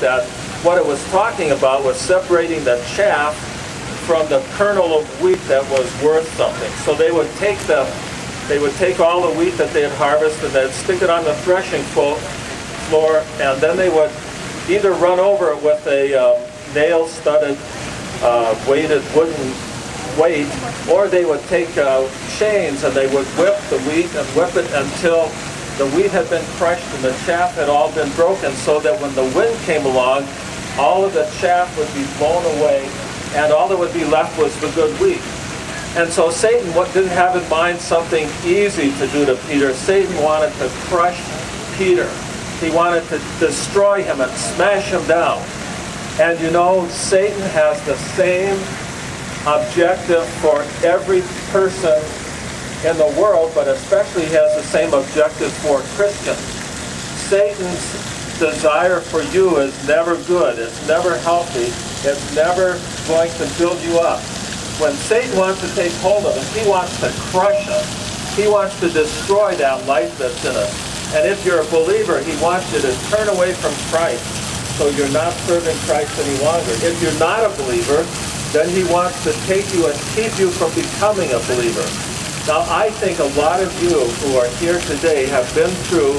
that what it was talking about was separating the chaff from the kernel of wheat that was worth something. So they would take all the wheat that they had harvested and they'd stick it on the threshing floor, and then they would either run over it with a nail-studded weighted wooden weight, or they would take chains and they would whip the wheat and whip it until the wheat had been crushed and the chaff had all been broken, so that when the wind came along, all of the chaff would be blown away and all that would be left was the good wheat. And so Satan didn't have in mind something easy to do to Peter. Satan wanted to crush Peter. He wanted to destroy him and smash him down. And you know, Satan has the same objective for every person in the world, but especially has the same objective for Christians. Satan's desire for you is never good. It's never healthy. It's never going to build you up. When Satan wants to take hold of us, he wants to crush us. He wants to destroy that life that's in us. And if you're a believer, he wants you to turn away from Christ so you're not serving Christ any longer. If you're not a believer, then he wants to take you and keep you from becoming a believer. Now, I think a lot of you who are here today have been through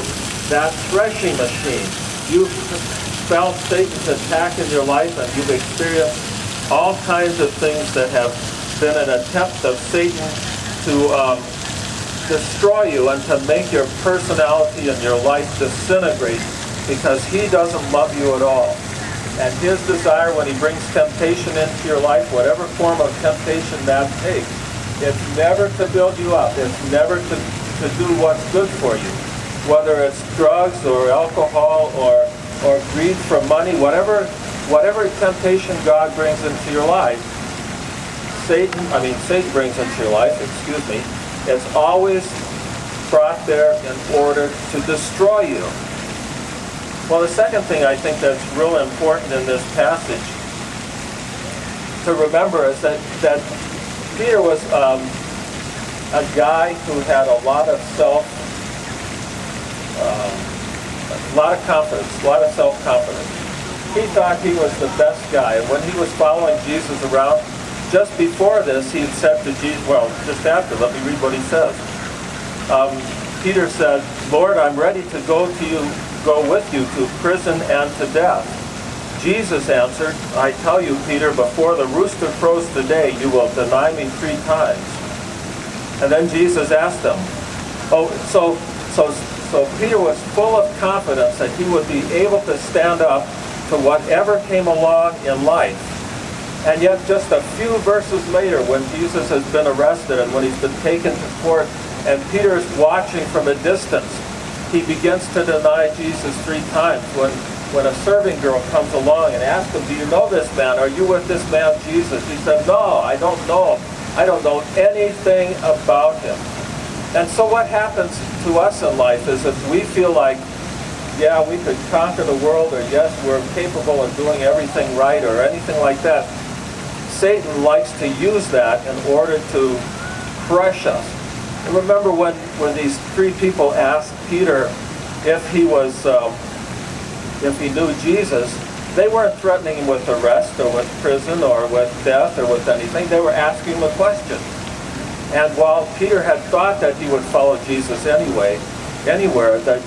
that threshing machine. You've felt Satan's attack in your life, and you've experienced all kinds of things that have been an attempt of Satan to destroy you and to make your personality and your life disintegrate, because he doesn't love you at all. And his desire when he brings temptation into your life, whatever form of temptation that takes, it's never to build you up. It's never to do what's good for you. Whether it's drugs or alcohol or greed for money, whatever temptation God brings into your life, Satan brings into your life, it's always brought there in order to destroy you. Well, the second thing I think that's real important in this passage to remember is that Peter was a guy who had a lot of confidence, a lot of self-confidence. He thought he was the best guy. And when he was following Jesus around, just before this, he had said to Jesus, just after, let me read what he says. Peter said, "Lord, I'm ready to go with you to prison and to death." Jesus answered, "I tell you, Peter, before the rooster crows today, you will deny me 3 times. And then Jesus asked him, so Peter was full of confidence that he would be able to stand up to whatever came along in life. And yet just a few verses later, when Jesus has been arrested and when he's been taken to court and Peter's watching from a distance, he begins to deny Jesus 3 times. When a serving girl comes along and asks him, "Do you know this man? Are you with this man Jesus?" He said, "No, I don't know him. I don't know anything about him." And so what happens to us in life is if we feel like, yeah, we could conquer the world, or yes, we're capable of doing everything right, or anything like that, Satan likes to use that in order to crush us. And remember when these 3 people asked Peter if he knew Jesus, they weren't threatening him with arrest or with prison or with death or with anything. They were asking him a question. And while Peter had thought that he would follow Jesus anywhere,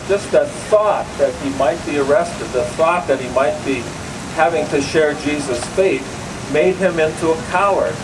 just that thought that he might be arrested, the thought that he might be having to share Jesus' fate, made him into a coward.